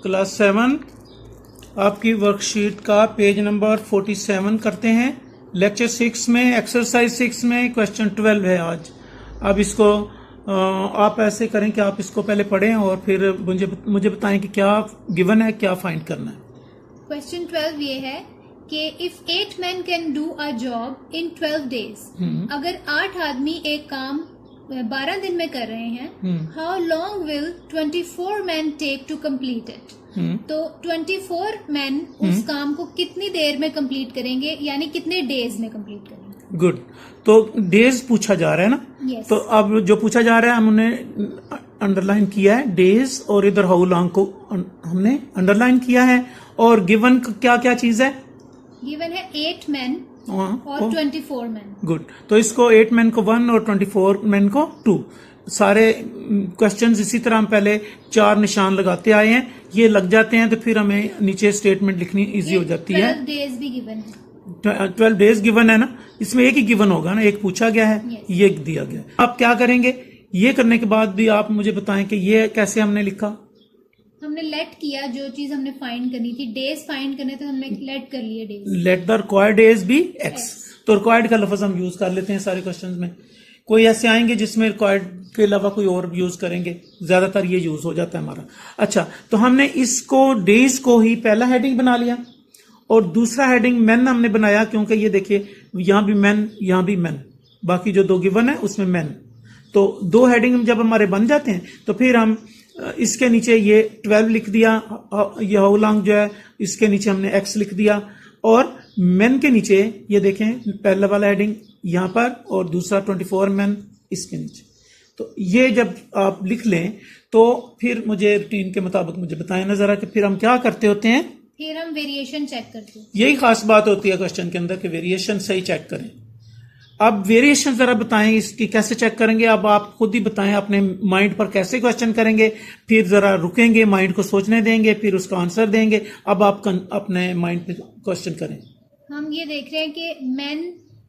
Class 7 आपकी worksheet का page number 47 करते हैं। लेक्चर 6 में एक्सरसाइज 6 में क्वेश्चन 12 है आज। अब इसको आप ऐसे करें कि आप इसको पहले पढ़ें और फिर मुझे बताएं कि क्या गिवन है, क्या फाइंड करना है। क्वेश्चन 12 ये है कि if 8 men can do a job in 12 days, अगर 8 आदमी एक काम 12 दिन में कर रहे हैं, how long will 24 men take to complete it. तो 24 men उस काम को कितनी देर में कंप्लीट करेंगे, यानी कितने डेज में कंप्लीट करेंगे। गुड, तो डेज पूछा जा रहा है ना। yes. तो अब जो पूछा जा रहा है हमने अंडरलाइन किया है डेज, और इधर हाउ लॉन्ग को हमने अंडरलाइन किया है। और गिवन क्या क्या चीज है? गिवन है 8 men और 24 men। गुड, तो इसको 8 men को 1 और 24 men को 2। सारे क्वेश्चंस इसी तरह हम पहले 4 निशान लगाते आए हैं, ये लग जाते हैं तो फिर हमें नीचे स्टेटमेंट लिखनी इजी हो जाती है। 12 days भी गिवन है। 12 days गिवन है ना, इसमें एक ही गिवन होगा ना, एक पूछा गया है। yes. ये दिया गया। आप क्या करेंगे, ये करने के बाद भी आप मुझे बताएं कि ये कैसे हमने लिखा। हमने लेट किया, जो चीज हमने फाइंड करनी थी, डेज फाइंड करने थे, हमने लेट कर लिए days. Let the required days be x. तो रिक्वायर्ड का लफ्ज हम यूज कर लेते हैं सारे क्वेश्चंस में। कोई ऐसे आएंगे जिसमें रिक्वायर्ड के अलावा कोई और यूज करेंगे, ज्यादातर ये यूज हो जाता है हमारा। अच्छा, तो हमने इसको डेज को ही पहला हेडिंग बना लिया और दूसरा हेडिंग मैन हमने बनाया, क्योंकि ये देखिए यहां भी मैन, यहां भी मैन, बाकी जो 2 गिवन है उसमें मैन। तो 2 हेडिंग जब हमारे बन जाते हैं तो फिर हम इसके नीचे ये 12 लिख दिया, ये हाउ लॉन्ग जो है इसके नीचे हमने एक्स लिख दिया, और मैन के नीचे ये देखें पहला वाला हेडिंग यहां पर और दूसरा 24 मैन इसके नीचे। तो ये जब आप लिख लें तो फिर मुझे रूटीन के मुताबिक मुझे बताएं ना जरा कि फिर हम क्या करते होते हैं। फिर हम वेरिएशन चेक करते हैं। यही खास बात होती है क्वेश्चन के अंदर कि वेरिएशन सही चेक करें। अब वेरिएशन जरा बताएं इसकी कैसे चेक करेंगे। अब आप खुद ही बताएं अपने माइंड पर कैसे क्वेश्चन करेंगे, फिर जरा रुकेंगे, माइंड को सोचने देंगे, फिर उसका आंसर देंगे। अब आप अपने माइंड पे क्वेश्चन करें। हम ये देख रहे हैं कि मैन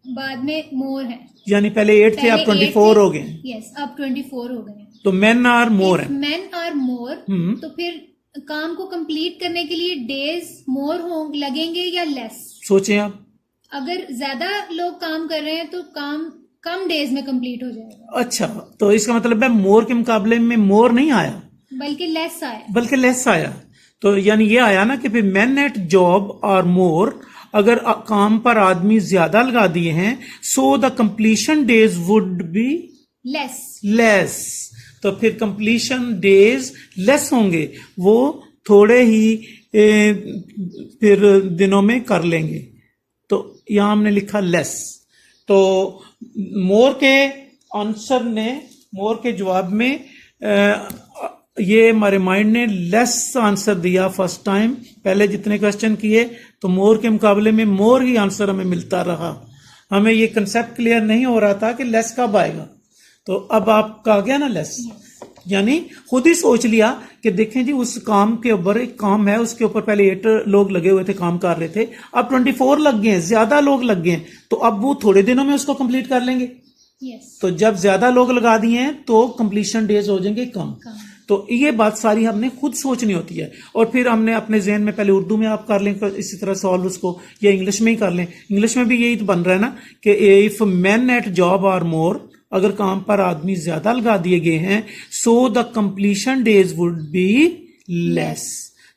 बाद में मोर है, यानी पहले 8 थे, अब 24 हो गए। यस, अब 24 हो गए। तो मैन आर मोर है। मैन आर मोर, तो फिर काम को कंप्लीट करने के लिए डेज मोर लगेंगे या लेस। सोचें आप, अगर ज्यादा लोग काम कर रहे हैं तो काम कम डेज में कंप्लीट हो जाएगा। अच्छा, तो इसका मतलब है मोर के मुकाबले में मोर नहीं आया, बल्कि लेस आया। बल्कि लेस आया। तो यानी ये आया ना कि फिर मैन एट जॉब और मोर, अगर काम पर आदमी ज्यादा लगा दिए हैं, so the completion days would be less. तो फिर कंप्लीशन डेज लेस होंगे, वो थोड़े ही फिर दिनों में कर लेंगे। तो यहां हमने लिखा लेस। तो मोर के आंसर ने, मोर के जवाब में ये हमारे माइंड ने लेस आंसर दिया फर्स्ट टाइम। पहले जितने क्वेश्चन किए तो मोर के मुकाबले में मोर ही आंसर हमें मिलता रहा। हमें ये कंसेप्ट क्लियर नहीं हो रहा था कि लेस कब आएगा। तो अब आपका आ गया ना लेस, यानी खुद ही सोच लिया कि देखें जी उस काम के ऊपर, एक काम है उसके ऊपर पहले 8 लोग लगे हुए थे, काम कर रहे थे, अब 24 लग गए हैं, ज्यादा लोग लग गए हैं, तो अब वो थोड़े दिनों में उसको कंप्लीट कर लेंगे। तो जब ज्यादा लोग लगा दिए हैं तो कंप्लीशन डेज हो जाएंगे कम। तो ये बात सारी हमने खुद सोचनी होती है, और फिर हमने अपने जहन में पहले उर्दू में आप कर लें इसी तरह सॉल्व उसको, या इंग्लिश में ही कर लें। इंग्लिश में भी यही तो बन रहा है ना कि if man at job are more, अगर काम पर आदमी ज्यादा लगा दिए गए हैं, so the completion days would be less.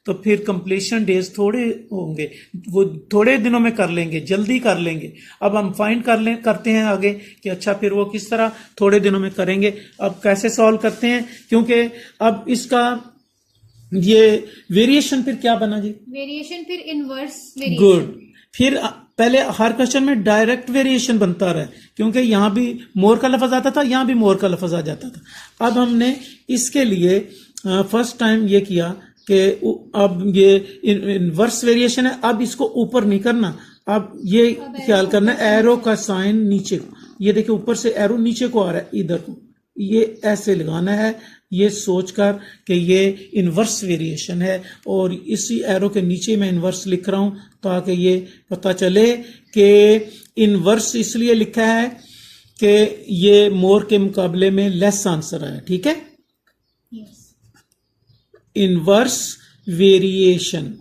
तो फिर कंप्लीशन डेज थोड़े होंगे, वो थोड़े दिनों में कर लेंगे, जल्दी कर लेंगे। अब हम फाइंड करते हैं आगे कि अच्छा फिर वो किस तरह थोड़े दिनों में करेंगे। अब कैसे सॉल्व करते हैं, क्योंकि अब इसका ये वेरिएशन फिर क्या बना जी? वेरिएशन फिर इनवर्स वेरिएशन। गुड, फिर पहले हर क्वेश्चन में डायरेक्ट वेरिएशन बनता रहा, क्योंकि यहां भी मोर का लफ्ज आता था, यहां भी मोर का लफ्ज आ जाता था। अब हमने इसके लिए फर्स्ट टाइम ये किया कि अब ये इनवर्स वेरिएशन है, अब इसको ऊपर नहीं करना, अब ये ख्याल करना एरो का साइन नीचे को, ये देखिए ऊपर से एरो नीचे को आ रहा है, इधर को ये ऐसे लगाना है, ये सोचकर कि ये इनवर्स वेरिएशन है, और इसी एरो के नीचे मैं इनवर्स लिख रहा हूं ताकि ये पता चले कि इनवर्स इसलिए लिखा है कि ये मोर के मुकाबले में लेस आंसर है। ठीक है, इनवर्स वेरिएशन,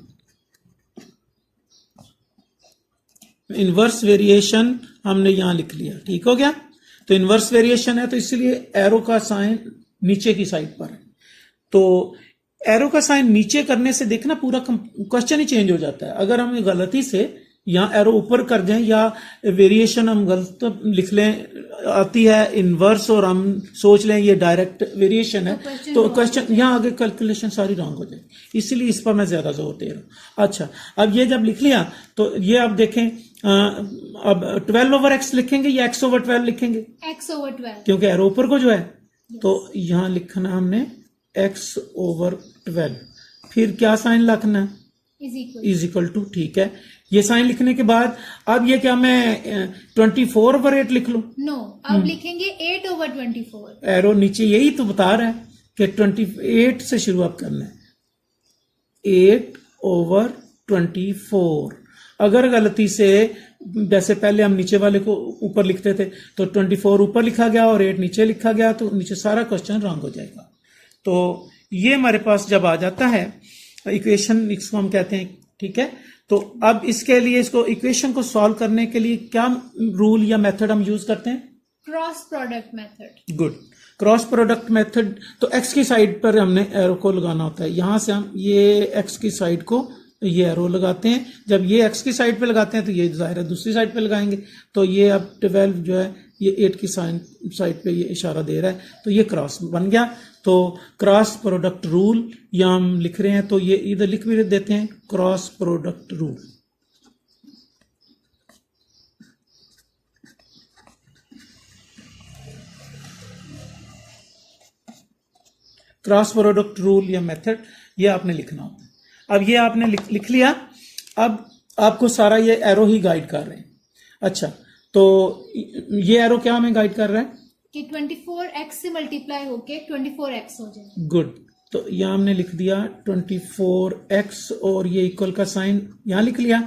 इनवर्स वेरिएशन हमने यहां लिख लिया, ठीक हो गया। तो इनवर्स वेरिएशन है तो इसलिए एरो का साइन नीचे की साइड पर है। तो एरो का साइन नीचे करने से देखना पूरा क्वेश्चन ही चेंज हो जाता है। अगर हम गलती से यहाँ एरो ऊपर कर दें या वेरिएशन हम गलत लिख लें, आती है इनवर्स और हम सोच लें ये डायरेक्ट वेरिएशन है तो क्वेश्चन यहाँ आगे कैलकुलेशन सारी रॉन्ग हो जाएगी। इसीलिए इस पर मैं ज्यादा जोर दे रहा हूँ। अच्छा, अब ये जब लिख लिया तो ये आप देखें, अब 12/x लिखेंगे या x/12 लिखेंगे? x/12, क्योंकि एरो ऊपर को जो है तो यहाँ लिखना हमने x/12, फिर क्या साइन लिखना है? इज इक्वल टू, ठीक है। ये साइन लिखने के बाद अब ये क्या मैं 24/8 लिख लूं? नो, अब लिखेंगे 8/24। एरो नीचे यही तो बता रहा है कि 28 से शुरुआत करना है, 8/24। अगर गलती से जैसे पहले हम नीचे वाले को ऊपर लिखते थे तो 24 ऊपर लिखा गया और 8 नीचे लिखा गया तो नीचे सारा क्वेश्चन रॉन्ग हो जाएगा। तो ये हमारे पास जब आ जाता है इक्वेशन, इसको हम कहते हैं, ठीक है। तो अब इसके लिए, इसको इक्वेशन को सॉल्व करने के लिए क्या रूल या मेथड हम यूज करते हैं? Cross product method. Good, cross product method. तो एक्स की साइड पर हमने एरो को लगाना होता है। यहां से हम ये एक्स की साइड को ये एरो लगाते हैं। जब ये एक्स की साइड पे लगाते हैं तो ये जाहिर है दूसरी साइड पे लगाएंगे। तो ये अब 12 जो है ये 8 की साइड पे ये इशारा दे रहा है तो ये क्रॉस बन गया। तो क्रॉस प्रोडक्ट रूल या हम लिख रहे हैं तो ये इधर लिख भी देते हैं, cross product rule. Cross product rule या मेथड ये आपने लिखना होता है। अब ये आपने लिख लिया। अब आपको सारा ये एरो ही गाइड कर रहे हैं। अच्छा, तो ये एरो क्या हमें गाइड कर रहा है कि 24x से मल्टीप्लाई होके 24x हो जाए। गुड, तो यहाँ हमने लिख दिया 24x और ये इक्वल का साइन यहाँ लिख लिया।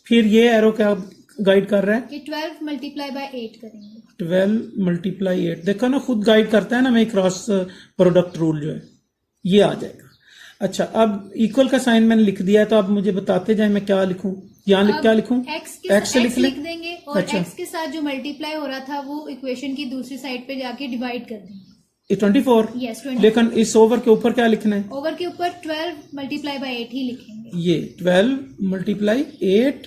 फिर ये एरो क्या गाइड कर रहा है कि 12 मल्टीप्लाई बाय 8 करेंगे। 12 मल्टीप्लाई 8, देखो ना खुद गाइड करता है ना हमें। क्रॉस प्रोडक्ट रूल जो है ये आ जाएगा। अच्छा, अब इक्वल का साइन मैंने लिख दिया है तो अब मुझे बताते जाए मैं क्या लिखूं। यहाँ क्या लिखूं? x लिख देंगे और अच्छा। x के साथ जो मल्टीप्लाई हो रहा था वो इक्वेशन की दूसरी साइड पे जाके डिवाइड कर देंगे। 24। यस, 24। लेकिन इस ओवर के ऊपर क्या लिखना है? ओवर के ऊपर 12 मल्टीप्लाई बाय 8 ही लिखेंगे। ये 12 मल्टीप्लाई 8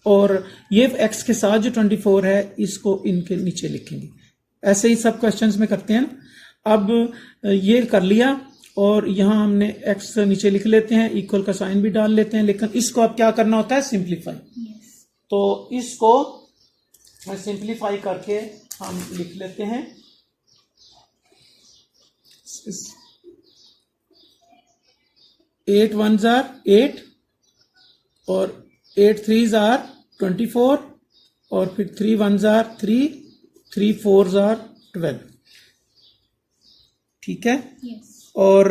और ये x के साथ जो 24 है इसको इनके नीचे लिखेंगे। ऐसे ही सब क्वेश्चंस में करते हैं ना। अब ये कर लिया और यहां हमने x नीचे लिख लेते हैं, इक्वल का साइन भी डाल लेते हैं। लेकिन इसको अब क्या करना होता है? सिंप्लीफाई। तो इसको सिंप्लीफाई करके हम लिख लेते हैं 8 1s are 8 और 8 3s are 24 और फिर 3 1s are 3, 3 4s are 12, ठीक है। और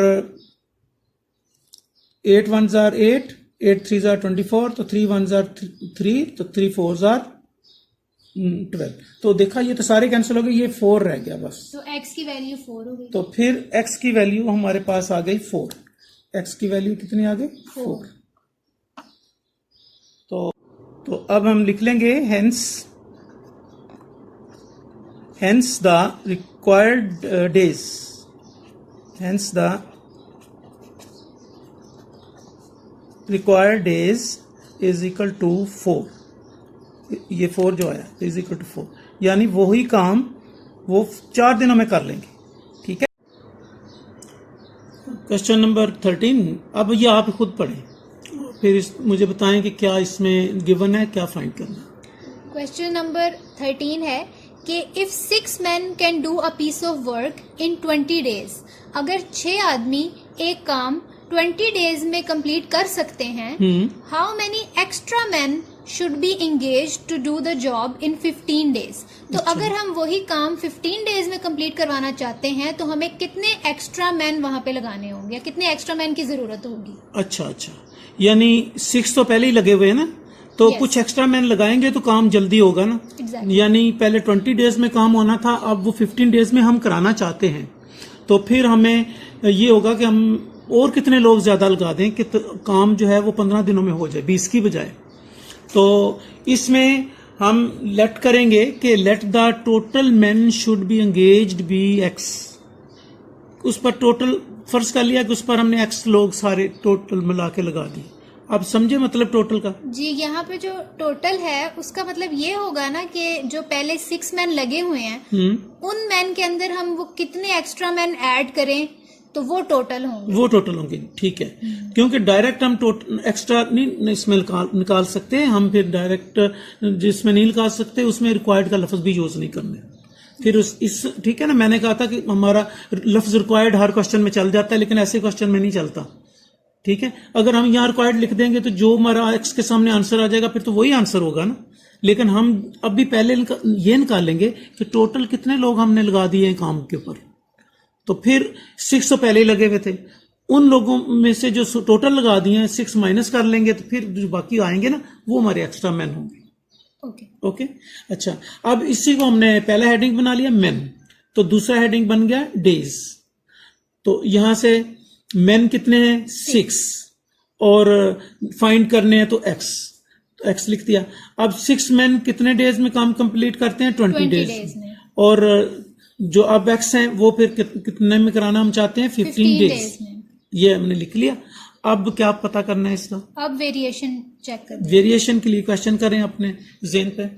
8 1s are 8, 8 3s are 24, तो 3 1s are 3, तो 3 4s are 12। तो देखा ये तो सारे कैंसिल हो गए, ये 4 रह गया बस। तो x की वैल्यू 4 हो गई। तो फिर x की वैल्यू हमारे पास आ गई 4। x की वैल्यू कितनी आ गई? 4। तो अब हम लिख लेंगे hence the required days, hence the required days is equal to 4। ये 4 जो आया is equal to 4, यानी वही काम वो 4 दिनों में कर लेंगे, ठीक है। क्वेश्चन नंबर 13, अब ये आप खुद पढ़ें फिर मुझे बताएं कि क्या इसमें गिवन है, क्या फाइंड करना है। क्वेश्चन नंबर 13 है कि if 6 men can do a piece of work in 20 days, अगर 6 आदमी एक काम 20 डेज में कंप्लीट कर सकते हैं, how many extra man should be engage to do the job in 15 days. तो अगर हम वही काम 15 डेज में कंप्लीट करवाना चाहते हैं तो हमें कितने एक्स्ट्रा मैन वहां पे लगाने होंगे, कितने एक्स्ट्रा मैन की जरूरत होगी। अच्छा, यानी 6 तो पहले ही लगे हुए हैं ना, तो कुछ एक्स्ट्रा मैन लगाएंगे तो काम जल्दी होगा ना। यानी पहले 20 डेज में काम होना था, अब वो 15 डेज में हम कराना चाहते हैं। तो फिर हमें ये होगा कि हम और कितने लोग ज्यादा लगा दें कि काम जो है वो 15 दिनों में हो जाए 20 की बजाय। तो इसमें हम लेट करेंगे कि let the total man should be engaged be x. उस पर टोटल फर्ज कर लिया कि उस पर हमने एक्स लोग सारे टोटल मिला के लगा दिए। आप समझे मतलब टोटल का? जी, यहाँ पे जो टोटल है उसका मतलब ये होगा ना कि जो पहले 6 मैन लगे हुए हैं उन मैन के अंदर हम वो कितने एक्स्ट्रा मैन ऐड करें तो वो टोटल होंगे। ठीक है। क्योंकि डायरेक्ट हम एक्स्ट्रा नहीं इसमें निकाल सकते, हम फिर डायरेक्ट जिसमें नहीं निकाल सकते उसमें रिक्वायर्ड का लफ्ज भी यूज नहीं करना। फिर इस ठीक है ना, मैंने कहा था कि हमारा लफ्ज रिक्वायर्ड हर क्वेश्चन में चल जाता है लेकिन ऐसे क्वेश्चन में नहीं चलता। ठीक है, अगर हम यहाँ रिक्वायर्ड लिख देंगे तो जो हमारा एक्स के सामने आंसर आ जाएगा फिर तो वही आंसर होगा ना। लेकिन हम अभी पहले ये निकालेंगे कि टोटल कितने लोग हमने लगा दिए हैं काम के ऊपर। तो फिर 6 तो पहले ही लगे हुए थे, उन लोगों में से जो टोटल लगा दिए हैं 6 माइनस कर लेंगे तो फिर जो बाकी आएंगे ना वो हमारे एक्स्ट्रा मैन होंगे। ओके। अच्छा, अब इसी को हमने पहला हेडिंग बना लिया मैन, तो दूसरा हेडिंग बन गया डेज। तो यहां से मैन कितने हैं 6 और फाइंड करने हैं तो एक्स, तो एक्स लिख दिया। अब 6 मैन कितने डेज में काम कंप्लीट करते हैं 20 डेज में। और जो अब एक्स हैं वो फिर कितने में कराना हम चाहते हैं 15 डेज में। ये हमने लिख लिया। अब क्या पता करना है इसका? अब वेरिएशन चेक करना। वेरिएशन के लिए क्वेश्चन करें अपने ज़हन पे।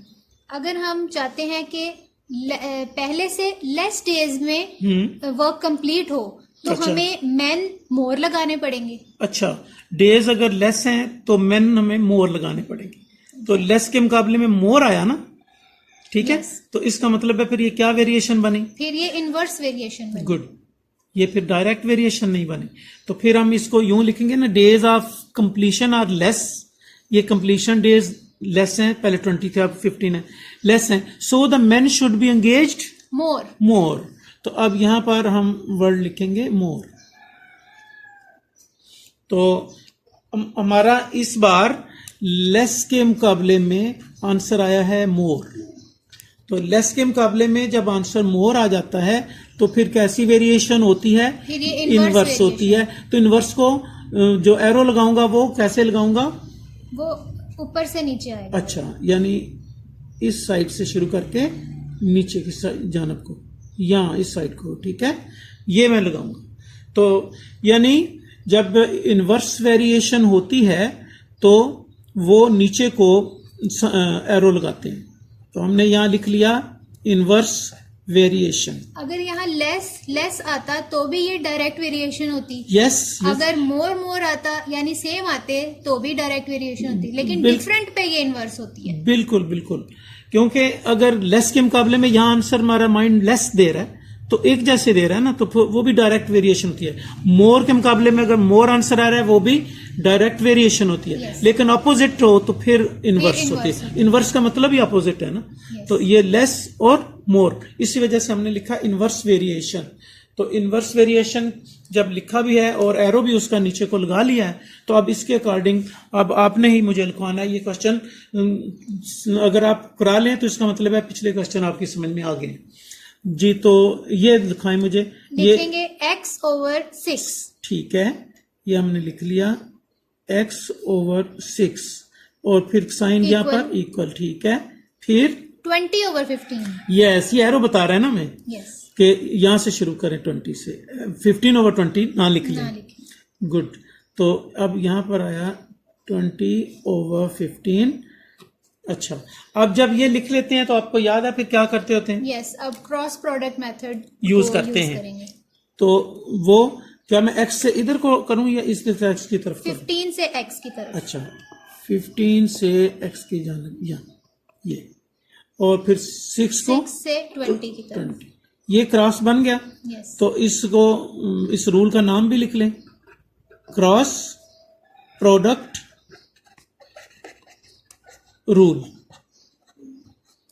अगर हम चाहते हैं कि पहले से लेस डेज में वर्क कंप्लीट हो तो अच्छा, हमें मैन मोर लगाने पड़ेंगे। अच्छा, डेज अगर लेस हैं तो मैन हमें मोर लगाने पड़ेंगे। तो लेस के मुकाबले में मोर आया ना, ठीक है। तो इसका मतलब है फिर ये क्या वेरिएशन बनी? फिर ये इनवर्स वेरिएशन बनी। गुड, ये फिर डायरेक्ट वेरिएशन नहीं बनी। तो फिर हम इसको यूं लिखेंगे ना, days of completion are less. ये कंप्लीशन डेज लेस हैं, पहले 20 थे अब 15 है, लेस हैं। So the man should be engaged more. तो अब यहां पर हम वर्ड लिखेंगे मोर। तो हमारा इस बार लेस के मुकाबले में आंसर आया है मोर। तो लेस के मुकाबले में जब आंसर मोर आ जाता है तो फिर कैसी वेरिएशन होती है? इनवर्स होती है। तो इनवर्स को जो एरो लगाऊंगा वो कैसे लगाऊंगा? वो ऊपर से नीचे आएगा। अच्छा, यानी इस साइड से शुरू करके नीचे की जानब को, यहाँ इस साइड को, ठीक है, ये मैं लगाऊंगा। तो यानी जब इनवर्स वेरिएशन होती है तो वो नीचे को एरो लगाते हैं। तो हमने यहाँ लिख लिया इनवर्स वेरिएशन। अगर यहाँ लेस आता तो भी ये डायरेक्ट वेरिएशन होती। यस। अगर मोर आता यानी सेम आते तो भी डायरेक्ट वेरिएशन होती, लेकिन डिफरेंट पे ये इनवर्स होती है। बिल्कुल बिल्कुल, क्योंकि अगर लेस के मुकाबले में यहाँ आंसर हमारा माइंड लेस दे रहा है तो एक जैसे दे रहा है ना, तो वो भी डायरेक्ट वेरिएशन होती है। मोर के मुकाबले में अगर मोर आंसर आ रहा है वो भी डायरेक्ट वेरिएशन होती है। लेकिन अपोजिट हो तो फिर इनवर्स होती है। इनवर्स का मतलब ही अपोजिट है ना। तो ये लेस और मोर, इसी वजह से हमने लिखा इनवर्स वेरिएशन। तो इनवर्स वेरिएशन जब लिखा भी है और एरो भी उसका नीचे को लगा लिया है, तो अब इसके अकॉर्डिंग अब आपने ही मुझे लिखवाना है। ये क्वेश्चन अगर आप करा लें तो इसका मतलब है पिछले क्वेश्चन आपकी समझ में आ गए जी। तो ये लिखाएं मुझे, लिखेंगे x ओवर 6। ठीक है, ये हमने लिख लिया x ओवर 6 और फिर साइन यहाँ पर इक्वल, ठीक है। फिर 20 ओवर 15। यस, ये एरो बता रहा है ना मैं, यस, कि यहाँ से शुरू करें 20 से, 15 ओवर 20 ना लिख लें। गुड, तो अब यहाँ पर आया 20 ओवर 15। अच्छा, अब जब ये लिख लेते हैं तो आपको याद है फिर क्या करते होते हैं? यस, अब क्रॉस प्रोडक्ट मेथड यूज करते हैं। तो वो क्या मैं x से इधर को करूं या इस x की तरफ? 15 से x की तरफ। अच्छा, 15 से x की जानब, या ये, और फिर 6 से 20 की तरफ। 20, ये क्रॉस बन गया। तो इसको, इस रूल का नाम भी लिख लें, क्रॉस प्रोडक्ट रूल।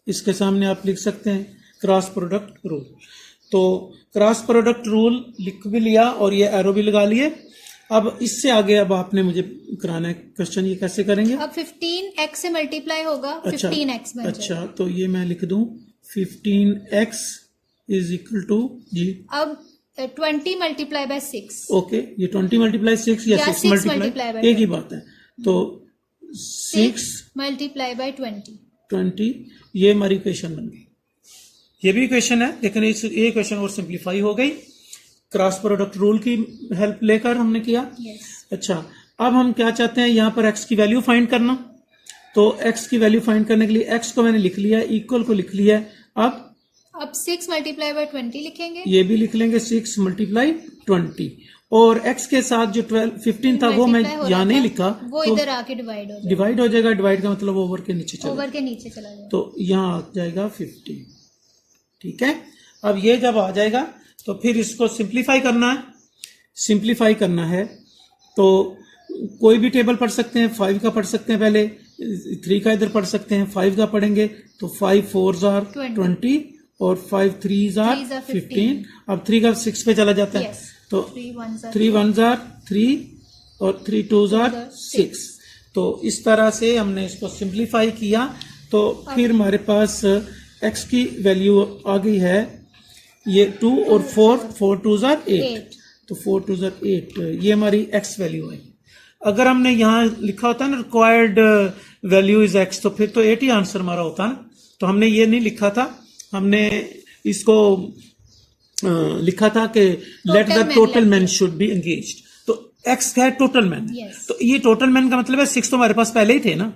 इसके सामने आप लिख सकते हैं क्रॉस प्रोडक्ट रूल। तो क्रॉस प्रोडक्ट रूल लिख भी लिया और ये एरो भी लगा लिए। अब इससे आगे अब आपने मुझे कराना है क्वेश्चन, ये कैसे करेंगे? अब 15x से मल्टीप्लाई होगा। अच्छा, 15x बन अच्छा, तो ये मैं लिख दूं 15x इज इक्वल टू जी। अब 20 मल्टीप्लाई बाय 6। ओके, ये 20 मल्टीप्लाई 6 या या 6 6 मल्टीप्लाई, multiply by एक ही बात है। तो 6 मल्टीप्लाई बाय 20, ये हमारी इक्वेशन बन गई। ये भी इक्वेशन है, लेकिन ये इक्वेशन और सिंप्लीफाई हो गई क्रॉस प्रोडक्ट रूल की हेल्प लेकर हमने किया। अच्छा, अब हम क्या चाहते हैं, यहाँ पर x की वैल्यू फाइंड करना। तो x की वैल्यू फाइंड करने के लिए x को मैंने लिख लिया, इक्वल को लिख लिया। अब 6 मल्टीप्लाई बाय 20 लिखेंगे, ये भी लिख लेंगे 6 मल्टीप्लाई 20, और x के साथ जो 15 था वो मैं यहाँ नहीं लिखा, वो तो इधर आके डिवाइड हो जाएगा। डिवाइड हो जाएगा, डिवाइड का मतलब ओवर के नीचे चला, ओवर के नीचे चला जाएगा, तो यहाँ आ जाएगा 15। ठीक है, अब ये जब आ जाएगा तो फिर इसको सिंप्लीफाई करना है। सिंप्लीफाई करना है तो कोई भी टेबल पढ़ सकते हैं, 5 का पढ़ सकते हैं, पहले 3 का इधर पढ़ सकते हैं, 5 का पढ़ेंगे तो 5 4s are 20 और 5 3s are 15। अब 3 का 6 पे चला जाता है, तो 3 1s are 3 और 3 2s are 6। तो इस तरह से हमने इसको सिंप्लीफाई किया, तो फिर हमारे पास x की वैल्यू आ गई है ये 2 और 4 2s are 8, तो 4 2s are 8, ये हमारी x वैल्यू है। अगर हमने यहाँ लिखा होता है ना रिक्वायर्ड वैल्यू इज x, तो फिर तो 8 ही आंसर हमारा होता ना, तो हमने ये नहीं लिखा था, हमने इसको लिखा था कि let the total man should be engaged. तो x है टोटल मैन, तो ये टोटल मैन का मतलब है 6 तो हमारे पास पहले ही थे ना,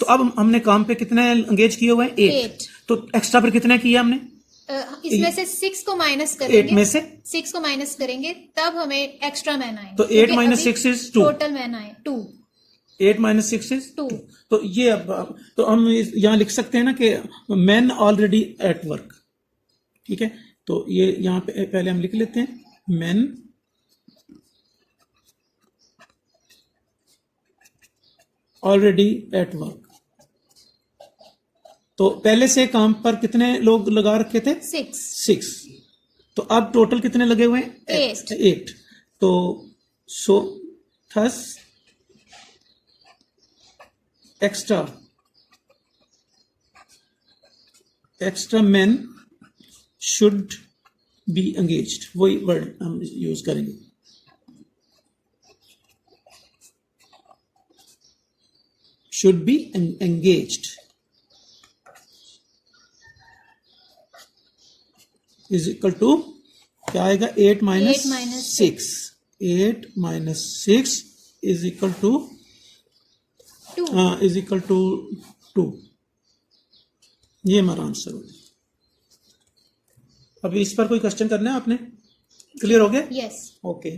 तो अब हमने काम पे कितने एंगेज किए हुए हैं, 8, तो एक्स्ट्रा पर कितने किया हमने, इसमें से 6 को माइनस करेंगे, 8 में से 6 को माइनस करेंगे तब हमें एक्स्ट्रा मैन आएंगे, तो 8 माइनस 6 इज 2, टोटल मैन आए 2, 8 माइनस 6 इज 2। तो ये अब तो हम यहाँ लिख सकते हैं ना कि मैन ऑलरेडी एट वर्क। ठीक है, तो ये यहाँ पे पहले हम लिख लेते हैं, मैन ऑलरेडी एट वर्क। तो पहले से काम पर कितने लोग लगा रखे थे, 6, तो अब टोटल कितने लगे हुए हैं, 8। तो so thus extra man should be engaged, वही वर्ड हम यूज करेंगे। Should be engaged is equal to क्या आएगा, 8 minus 6, 8 minus 6 is equal to 2। ये हमारा आंसर हो गया। अभी इस पर कोई क्वेश्चन करना है आपने, क्लियर हो गया? यस। ओके।